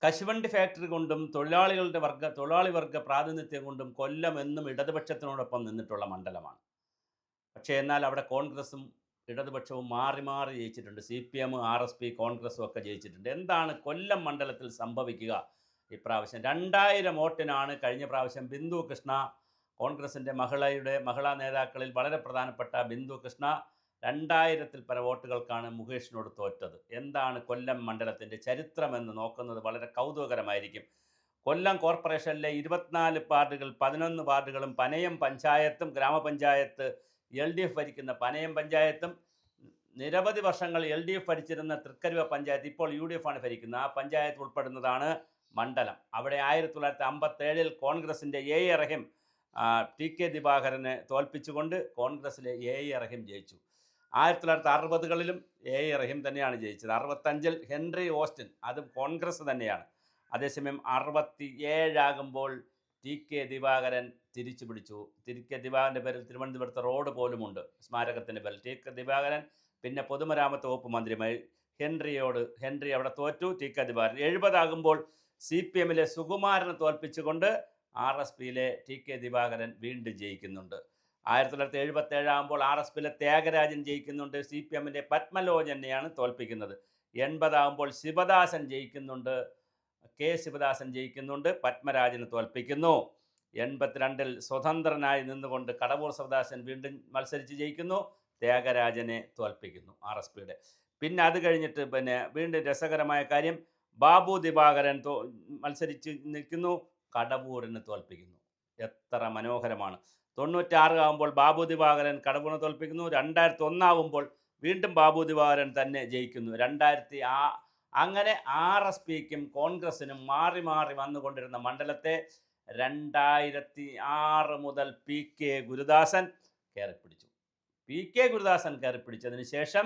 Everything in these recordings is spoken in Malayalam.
കശുവണ്ടി ഫാക്ടറി കൊണ്ടും തൊഴിലാളി വർഗ പ്രാതിനിധ്യം കൊണ്ടും കൊല്ലം എന്നും ഇടതുപക്ഷത്തിനോടൊപ്പം നിന്നിട്ടുള്ള മണ്ഡലമാണ്. പക്ഷേ എന്നാൽ അവിടെ കോൺഗ്രസും ഇടതുപക്ഷവും മാറി മാറി ജയിച്ചിട്ടുണ്ട്. CPM, RSP, കോൺഗ്രസും ഒക്കെ ജയിച്ചിട്ടുണ്ട്. എന്താണ് കൊല്ലം മണ്ഡലത്തിൽ സംഭവിക്കുക ഇപ്രാവശ്യം? 2000 വോട്ടിനാണ് കഴിഞ്ഞ പ്രാവശ്യം ബിന്ദു കൃഷ്ണ, കോൺഗ്രസിൻ്റെ മഹിളാ നേതാക്കളിൽ വളരെ പ്രധാനപ്പെട്ട ബിന്ദു കൃഷ്ണ 2000-ൽ പര വോട്ടുകൾക്കാണ് മുകേഷിനോട് തോറ്റത്. എന്താണ് കൊല്ലം മണ്ഡലത്തിൻ്റെ ചരിത്രമെന്ന് നോക്കുന്നത് വളരെ കൗതുകകരമായിരിക്കും. കൊല്ലം കോർപ്പറേഷനിലെ 24 വാർഡുകൾ, 11 വാർഡുകളും പനയം പഞ്ചായത്തും ഗ്രാമപഞ്ചായത്ത് LDF ഭരിക്കുന്ന പനയം പഞ്ചായത്തും നിരവധി വർഷങ്ങൾ LDF ഭരിച്ചിരുന്ന തൃക്കരുവ പഞ്ചായത്ത് ഇപ്പോൾ UDF ആണ് ഭരിക്കുന്നത്. ആ പഞ്ചായത്ത് ഉൾപ്പെടുന്നതാണ് മണ്ഡലം. അവിടെ 1957-ൽ കോൺഗ്രസിൻ്റെ A റഹീം TK ദിവാകരനെ തോൽപ്പിച്ചുകൊണ്ട് കോൺഗ്രസിലെ A റഹീം ജയിച്ചു. 1960കളിലും A റഹീം തന്നെയാണ് ജയിച്ചത്. 65-ൽ ഹെൻറി ഓസ്റ്റിൻ, അതും കോൺഗ്രസ് തന്നെയാണ്. അതേസമയം 67 ആകുമ്പോൾ TK ദിവാകരൻ തിരിച്ചു പിടിച്ചു. TK ദിവാകരൻ്റെ പേരിൽ തിരുവനന്തപുരത്ത് റോഡ് പോലുമുണ്ട്, സ്മാരകത്തിൻ്റെ പേരിൽ. TK ദിവാകരൻ പിന്നെ പൊതുമരാമത്ത് വകുപ്പ് മന്ത്രിയുമായി. ഹെൻറി അവിടെ തോറ്റു. TK ദിവാകരൻ 70 ആകുമ്പോൾ CPMലെ സുകുമാരനെ തോൽപ്പിച്ചുകൊണ്ട് RSPയിലെ TK ദിവാകരൻ വീണ്ടും ജയിക്കുന്നുണ്ട്. 1977 ആകുമ്പോൾ RSPയിലെ ത്യാഗരാജൻ ജയിക്കുന്നുണ്ട്. CPMൻ്റെ പത്മലോചനെയാണ് തോൽപ്പിക്കുന്നത്. 80 ആകുമ്പോൾ ശിവദാസൻ ജയിക്കുന്നുണ്ട്. ശിവദാസൻ ജയിക്കുന്നുണ്ട്, പത്മരാജന് തോൽപ്പിക്കുന്നു. 82-ൽ സ്വതന്ത്രനായി നിന്നുകൊണ്ട് കടവൂർ ശിവദാസൻ വീണ്ടും മത്സരിച്ച് ജയിക്കുന്നു, ത്യാഗരാജനെ തോൽപ്പിക്കുന്നു RSPയുടെ. പിന്നെ അത് കഴിഞ്ഞിട്ട് വീണ്ടും രസകരമായ കാര്യം, ബാബു ദിവാകരൻ മത്സരിച്ച് നിൽക്കുന്നു, കടവൂരിന് തോൽപ്പിക്കുന്നു. എത്ര മനോഹരമാണ്! 96 ആകുമ്പോൾ ബാബു ദിവാകരൻ കടവൂരിനെ തോൽപ്പിക്കുന്നു. 2001 ആകുമ്പോൾ വീണ്ടും ബാബു ദിവാകരൻ തന്നെ ജയിക്കുന്നു. അങ്ങനെ RSPക്കും കോൺഗ്രസിനും മാറി മാറി വന്നുകൊണ്ടിരുന്ന മണ്ഡലത്തെ 2006 മുതൽ PK ഗുരുദാസൻ കയറിപ്പിടിച്ചു. PK ഗുരുദാസൻ കയറിപ്പിടിച്ചതിന് ശേഷം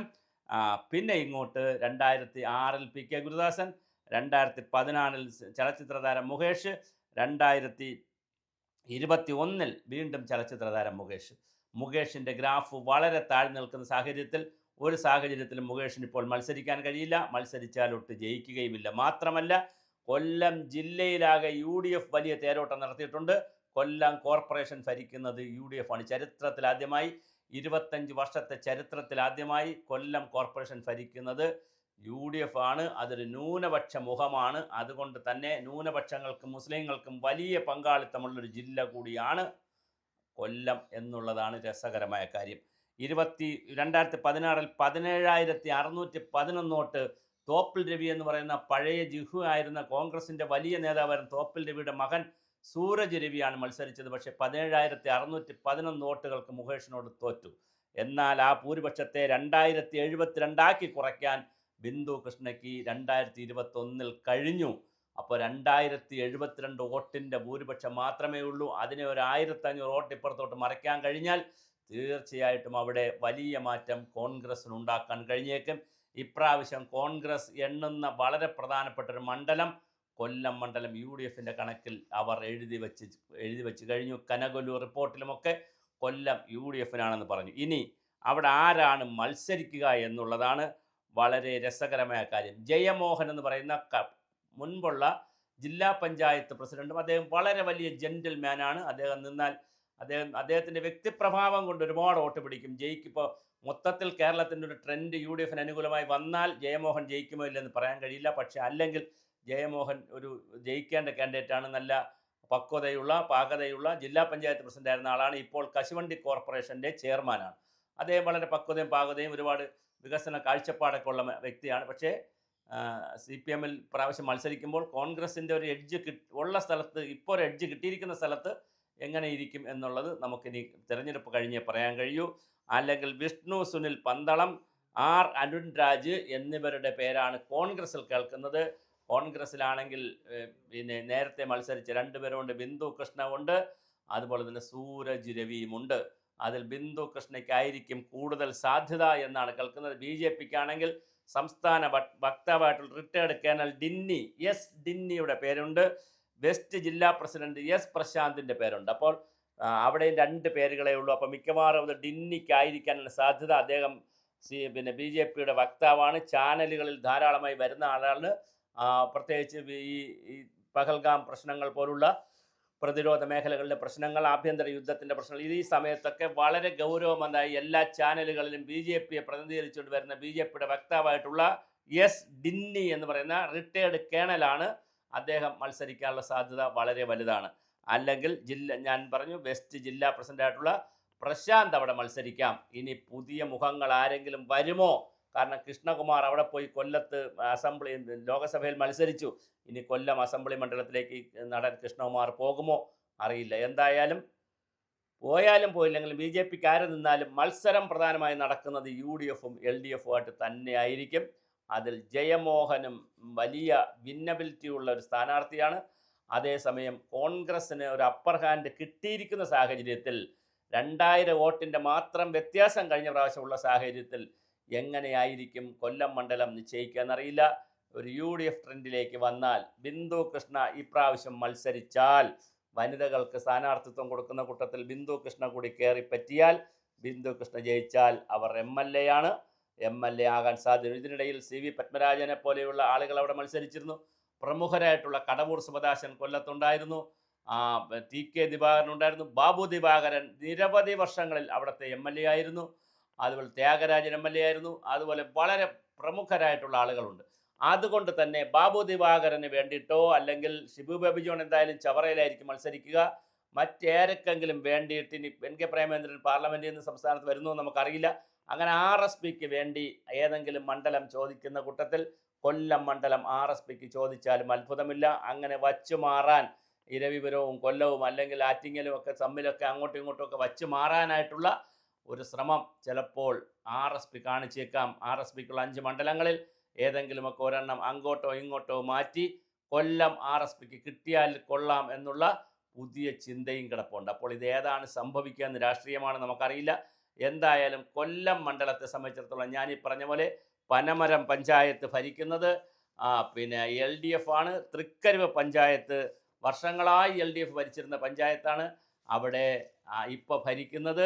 പിന്നെ ഇങ്ങോട്ട് 2006-ൽ PK ഗുരുദാസൻ, 2014-ൽ ചലച്ചിത്രതാരം മുകേഷ്, 2021-ൽ വീണ്ടും ചലച്ചിത്രതാരം മുകേഷിൻ്റെ ഗ്രാഫ് വളരെ താഴ്ന്നു നിൽക്കുന്ന സാഹചര്യത്തിൽ മുകേഷിന് ഇപ്പോൾ മത്സരിക്കാൻ കഴിയില്ല. മത്സരിച്ചാലൊട്ട് ജയിക്കുകയുമില്ല. മാത്രമല്ല, കൊല്ലം ജില്ലയിലാകെ UDF വലിയ തേരോട്ടം നടത്തിയിട്ടുണ്ട്. കൊല്ലം കോർപ്പറേഷൻ ഭരിക്കുന്നത് UDF ആണ്. ചരിത്രത്തിലാദ്യമായി, 25 വർഷത്തെ ചരിത്രത്തിലാദ്യമായി കൊല്ലം കോർപ്പറേഷൻ ഭരിക്കുന്നത് UDF ആണ്. അതൊരു ന്യൂനപക്ഷ മുഖമാണ്. അതുകൊണ്ട് തന്നെ ന്യൂനപക്ഷങ്ങൾക്കും മുസ്ലിങ്ങൾക്കും വലിയ പങ്കാളിത്തമുള്ളൊരു ജില്ല കൂടിയാണ് കൊല്ലം എന്നുള്ളതാണ് രസകരമായ കാര്യം. 2016-ൽ 17,611 വോട്ട് തോപ്പിൽ രവി എന്ന് പറയുന്ന പഴയ ജിഹു ആയിരുന്ന കോൺഗ്രസിൻ്റെ വലിയ നേതാവായിരുന്ന തോപ്പിൽ രവിയുടെ മകൻ സൂരജ് രവിയാണ് മത്സരിച്ചത്. പക്ഷേ 17,611 വോട്ടുകൾക്ക് മുകേഷിനോട് തോറ്റു. എന്നാൽ ആ ഭൂരിപക്ഷത്തെ 2072 കുറയ്ക്കാൻ ബിന്ദു കൃഷ്ണയ്ക്ക് 2021-ൽ കഴിഞ്ഞു. അപ്പോൾ 2072 വോട്ടിൻ്റെ ഭൂരിപക്ഷം മാത്രമേ ഉള്ളൂ. അതിനെ ഒരു 1500 വോട്ട് ഇപ്പുറത്തോട്ട് മറയ്ക്കാൻ കഴിഞ്ഞാൽ തീർച്ചയായിട്ടും അവിടെ വലിയ മാറ്റം കോൺഗ്രസ്സിനുണ്ടാക്കാൻ കഴിഞ്ഞേക്കും. ഇപ്രാവശ്യം കോൺഗ്രസ് എണ്ണുന്ന വളരെ പ്രധാനപ്പെട്ട ഒരു മണ്ഡലം കൊല്ലം മണ്ഡലം UDFൻ്റെ കണക്കിൽ അവർ എഴുതി വെച്ച് കഴിഞ്ഞു. കനകൊല്ലൂർ റിപ്പോർട്ടിലുമൊക്കെ കൊല്ലം UDFനാണെന്ന് പറഞ്ഞു. ഇനി അവിടെ ആരാണ് മത്സരിക്കുക എന്നുള്ളതാണ് വളരെ രസകരമായ കാര്യം. ജയമോഹൻ എന്ന് പറയുന്ന മുൻപുള്ള ജില്ലാ പഞ്ചായത്ത് പ്രസിഡന്റും, അദ്ദേഹം വളരെ വലിയ ജെന്റിൽമാനാണ്. അദ്ദേഹം നിന്നാൽ അദ്ദേഹത്തിൻ്റെ വ്യക്തിപ്രഭാവം കൊണ്ട് ഒരുപാട് വോട്ട് പിടിക്കും, ജയിക്കും. ഇപ്പോൾ മൊത്തത്തിൽ കേരളത്തിൻ്റെ ഒരു ട്രെൻഡ് UDFന് അനുകൂലമായി വന്നാൽ ജയമോഹൻ ജയിക്കുമോ ഇല്ലെന്ന് പറയാൻ കഴിയില്ല. പക്ഷേ അല്ലെങ്കിൽ ജയമോഹൻ ഒരു ജയിക്കേണ്ട കാൻഡിഡേറ്റാണ്. നല്ല പാകതയുള്ള ജില്ലാ പഞ്ചായത്ത് പ്രസിഡൻ്റായിരുന്ന ആളാണ്. ഇപ്പോൾ കശുവണ്ടി കോർപ്പറേഷൻ്റെ ചെയർമാനാണ്. അദ്ദേഹം വളരെ പാകതയും ഒരുപാട് വികസന കാഴ്ചപ്പാടൊക്കെ ഉള്ള വ്യക്തിയാണ്. പക്ഷേ CPMൽ പ്രാവശ്യം മത്സരിക്കുമ്പോൾ കോൺഗ്രസിൻ്റെ ഒരു എഡ്ജ് ഉള്ള സ്ഥലത്ത്, ഇപ്പോൾ ഒരു എഡ്ജ് കിട്ടിയിരിക്കുന്ന സ്ഥലത്ത് എങ്ങനെ ഇരിക്കും എന്നുള്ളത് നമുക്കിനി തിരഞ്ഞെടുപ്പ് കഴിഞ്ഞേ പറയാൻ കഴിയൂ. അല്ലെങ്കിൽ വിഷ്ണു സുനിൽ പന്തളം, R അരുൺ രാജ് എന്നിവരുടെ പേരാണ് കോൺഗ്രസിൽ കേൾക്കുന്നത്. കോൺഗ്രസ്സിലാണെങ്കിൽ നേരത്തെ മത്സരിച്ച 2 പേരുണ്ട്. ബിന്ദു കൃഷ്ണ ഉണ്ട്, അതുപോലെ തന്നെ സൂരജ് രവിയുമുണ്ട്. അതിൽ ബിന്ദു കൃഷ്ണയ്ക്കായിരിക്കും കൂടുതൽ സാധ്യത എന്നാണ് കേൾക്കുന്നത്. BJPക്കാണെങ്കിൽ സംസ്ഥാന വക്താവായിട്ടുള്ള റിട്ടയർഡ് കേണൽ ഡിന്നിയുടെ പേരുണ്ട്. വെസ്റ്റ് ജില്ലാ പ്രസിഡന്റ് പ്രശാന്തിൻ്റെ പേരുണ്ട്. അപ്പോൾ അവിടെയും 2 പേരുകളേ ഉള്ളൂ. അപ്പോൾ മിക്കവാറും അത് ഡിന്നിക്കായിരിക്കാനുള്ള സാധ്യത. അദ്ദേഹം BJPയുടെ വക്താവാണ്, ചാനലുകളിൽ ധാരാളമായി വരുന്ന ആളാണ്. പ്രത്യേകിച്ച് ഈ പഹൽഗാം പ്രശ്നങ്ങൾ പോലുള്ള പ്രതിരോധ മേഖലകളിലെ പ്രശ്നങ്ങൾ, ആഭ്യന്തര യുദ്ധത്തിൻ്റെ പ്രശ്നങ്ങൾ, ഈ സമയത്തൊക്കെ വളരെ ഗൗരവമായി എല്ലാ ചാനലുകളിലും ബി ജെ പിയെ പ്രതിനിധീകരിച്ചുകൊണ്ട് വരുന്ന ബി ജെ പിയുടെ വക്താവായിട്ടുള്ള എസ് ഡിന്നി എന്ന് പറയുന്ന റിട്ടയേർഡ് കേണലാണ്. അദ്ദേഹം മത്സരിക്കാനുള്ള സാധ്യത വളരെ വലുതാണ്. അല്ലെങ്കിൽ ഞാൻ പറഞ്ഞു വെസ്റ്റ് ജില്ലാ പ്രസിഡൻ്റായിട്ടുള്ള പ്രശാന്ത് അവിടെ മത്സരിക്കാം. ഇനി പുതിയ മുഖങ്ങൾ ആരെങ്കിലും വരുമോ? കാരണം കൃഷ്ണകുമാർ അവിടെ പോയി കൊല്ലത്ത് അസംബ്ലി ലോകസഭയിൽ മത്സരിച്ചു. ഇനി കൊല്ലം അസംബ്ലി മണ്ഡലത്തിലേക്ക് നടൻ കൃഷ്ണകുമാർ പോകുമോ അറിയില്ല. എന്തായാലും പോയാലും പോയില്ലെങ്കിലും ബി ജെ പിക്ക് ആര് നിന്നാലും മത്സരം പ്രധാനമായി നടക്കുന്നത് യു ഡി എഫും എൽ ഡി എഫുമായിട്ട് തന്നെ ആയിരിക്കും. അതിൽ ജയമോഹനും വലിയ വിന്നബിലിറ്റി ഉള്ള ഒരു സ്ഥാനാർത്ഥിയാണ്. അതേസമയം കോൺഗ്രസ്സിന് ഒരു അപ്പർ ഹാൻഡ് കിട്ടിയിരിക്കുന്ന സാഹചര്യത്തിൽ 2000 വോട്ടിൻ്റെ മാത്രം വ്യത്യാസം കഴിഞ്ഞ പ്രാവശ്യമുള്ള സാഹചര്യത്തിൽ എങ്ങനെയായിരിക്കും കൊല്ലം മണ്ഡലം നിശ്ചയിക്കുക എന്നറിയില്ല. ഒരു യു ഡി എഫ് ട്രെൻഡിലേക്ക് വന്നാൽ ബിന്ദു കൃഷ്ണ ഇപ്രാവശ്യം മത്സരിച്ചാൽ, വനിതകൾക്ക് സ്ഥാനാർത്ഥിത്വം കൊടുക്കുന്ന കൂട്ടത്തിൽ ബിന്ദു കൃഷ്ണ കൂടി കയറി പറ്റിയാൽ, ബിന്ദു കൃഷ്ണ ജയിച്ചാൽ അവർ എം എൽ എ ആകാൻ സാധ്യത. ഇതിനിടയിൽ സി വി പത്മരാജനെ പോലെയുള്ള ആളുകൾ അവിടെ മത്സരിച്ചിരുന്നു. പ്രമുഖരായിട്ടുള്ള കടവൂർ സുഭദാസൻ കൊല്ലത്തുണ്ടായിരുന്നു, ടി കെ ദിവാകരൻ ഉണ്ടായിരുന്നു, ബാബു ദിവാകരൻ നിരവധി വർഷങ്ങളിൽ അവിടുത്തെ എം എൽ എ ആയിരുന്നു, അതുപോലെ ത്യാഗരാജൻ എം എൽ എ ആയിരുന്നു. അതുപോലെ വളരെ പ്രമുഖരായിട്ടുള്ള ആളുകളുണ്ട്. അതുകൊണ്ട് തന്നെ ബാബു ദിവാകരന് വേണ്ടിയിട്ടോ അല്ലെങ്കിൽ ഷിബു ബേബി ജോൺ എന്തായാലും ചവറയിലായിരിക്കും മത്സരിക്കുക. മറ്റേരെക്കെങ്കിലും വേണ്ടിയിട്ട് ഇനി എൻ കെ പ്രേമേന്ദ്രൻ പാർലമെൻറ്റിൽ നിന്ന് സംസ്ഥാനത്ത് വരുന്നു നമുക്കറിയില്ല. അങ്ങനെ RSPക്ക് വേണ്ടി ഏതെങ്കിലും മണ്ഡലം ചോദിക്കുന്ന കൂട്ടത്തിൽ കൊല്ലം മണ്ഡലം RSPക്ക് ചോദിച്ചാലും അത്ഭുതമില്ല. അങ്ങനെ വച്ചു മാറാൻ ഇരവിപുരവും കൊല്ലവും അല്ലെങ്കിൽ ആറ്റിങ്ങലും ഒക്കെ തമ്മിലൊക്കെ അങ്ങോട്ടും ഇങ്ങോട്ടും ഒക്കെ വച്ചു മാറാനായിട്ടുള്ള ഒരു ശ്രമം ചിലപ്പോൾ RSP കാണിച്ചേക്കാം. RSPക്കുള്ള 5 മണ്ഡലങ്ങളിൽ ഏതെങ്കിലുമൊക്കെ ഒരെണ്ണം അങ്ങോട്ടോ ഇങ്ങോട്ടോ മാറ്റി കൊല്ലം RSPക്ക് കിട്ടിയാൽ കൊള്ളാം എന്നുള്ള പുതിയ ചിന്തയും കിടപ്പുണ്ട്. അപ്പോൾ ഇത് ഏതാണ് സംഭവിക്കുക എന്ന് രാഷ്ട്രീയമാണ് നമുക്കറിയില്ല. എന്തായാലും കൊല്ലം മണ്ഡലത്തെ സംബന്ധിച്ചിടത്തോളം ഞാനീ പറഞ്ഞ പോലെ പനമരം പഞ്ചായത്ത് ഭരിക്കുന്നത് എൽ ഡി എഫ് ആണ്. തൃക്കരുവ പഞ്ചായത്ത് വർഷങ്ങളായി എൽ ഡി എഫ് ഭരിച്ചിരുന്ന പഞ്ചായത്താണ്. അവിടെ ഇപ്പോൾ ഭരിക്കുന്നത്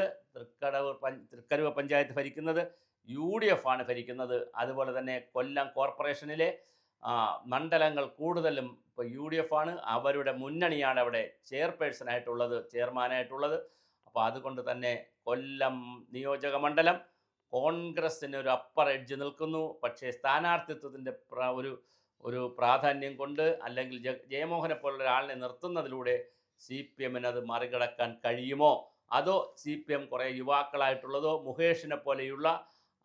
തൃക്കരുവ പഞ്ചായത്ത് ഭരിക്കുന്നത് യു ഡി എഫ് ആണ് ഭരിക്കുന്നത്. അതുപോലെ തന്നെ കൊല്ലം കോർപ്പറേഷനിലെ മണ്ഡലങ്ങൾ കൂടുതലും ഇപ്പോൾ യു ഡി എഫ് ആണ്. അവരുടെ മുന്നണിയാണ് അവിടെ ചെയർമാനായിട്ടുള്ളത്. അപ്പോൾ അതുകൊണ്ട് തന്നെ കൊല്ലം നിയോജക മണ്ഡലം കോൺഗ്രസ്സിന് ഒരു അപ്പർ എഡ്ജ് നിൽക്കുന്നു. പക്ഷേ സ്ഥാനാർത്ഥിത്വത്തിൻ്റെ ഒരു പ്രാധാന്യം കൊണ്ട് അല്ലെങ്കിൽ ജയമോഹനെ പോലുള്ള ഒരാളിനെ നിർത്തുന്നതിലൂടെ CPM അത് മറികടക്കാൻ കഴിയുമോ? അതോ CPM കുറേ യുവാക്കളായിട്ടുള്ളതോ മുകേഷിനെ പോലെയുള്ള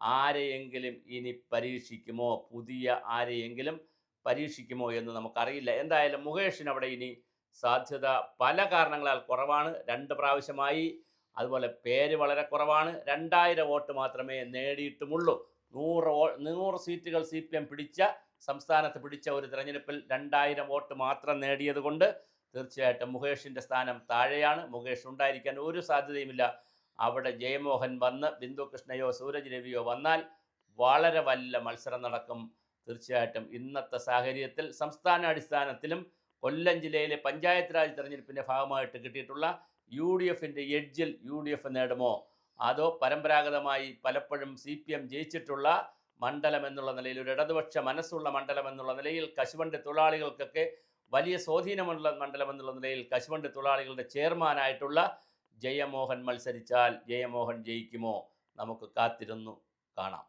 ആരെയെങ്കിലും ഇനി പരീക്ഷിക്കുമോ? പുതിയ ആരെയെങ്കിലും പരീക്ഷിക്കുമോ എന്ന് നമുക്കറിയില്ല. എന്തായാലും മുകേഷിന് അവിടെ ഇനി സാധ്യത പല കാരണങ്ങളാൽ കുറവാണ്. 2 പ്രാവശ്യമായി. അതുപോലെ പേര് വളരെ കുറവാണ്. 2000 വോട്ട് മാത്രമേ നേടിയിട്ടുമുള്ളൂ. 100 സീറ്റുകൾ CPM സംസ്ഥാനത്ത് പിടിച്ച ഒരു തെരഞ്ഞെടുപ്പിൽ 2000 വോട്ട് മാത്രം നേടിയത് കൊണ്ട് തീർച്ചയായിട്ടും മുകേഷിൻ്റെ സ്ഥാനം താഴെയാണ്. മുകേഷ് ഉണ്ടായിരിക്കാൻ ഒരു സാധ്യതയുമില്ല. അവിടെ ജയമോഹൻ വന്ന് ബിന്ദു കൃഷ്ണയോ സൂരജ് രവിയോ വന്നാൽ വളരെ വല്ല മത്സരം നടക്കും. തീർച്ചയായിട്ടും ഇന്നത്തെ സാഹചര്യത്തിൽ സംസ്ഥാന അടിസ്ഥാനത്തിലും കൊല്ലം ജില്ലയിലെ പഞ്ചായത്ത് രാജ് തെരഞ്ഞെടുപ്പിൻ്റെ ഭാഗമായിട്ട് കിട്ടിയിട്ടുള്ള UDFൻ്റെ എഡ്ജിൽ UDF നേടുമോ? അതോ പരമ്പരാഗതമായി പലപ്പോഴും CPM ജയിച്ചിട്ടുള്ള മണ്ഡലം എന്നുള്ള നിലയിൽ, ഒരു ഇടതുപക്ഷ മനസ്സുള്ള മണ്ഡലം എന്നുള്ള നിലയിൽ, കശുവണ്ടി തൊഴിലാളികൾക്കൊക്കെ വലിയ സ്വാധീനമുള്ള മണ്ഡലം എന്നുള്ള നിലയിൽ കശുവണ്ടി തൊഴിലാളികളുടെ ചെയർമാനായിട്ടുള്ള ജയമോഹൻ മത്സരിച്ചാൽ ജയമോഹൻ ജയിക്കുമോ? നമുക്ക് കാത്തിരുന്നു കാണാം.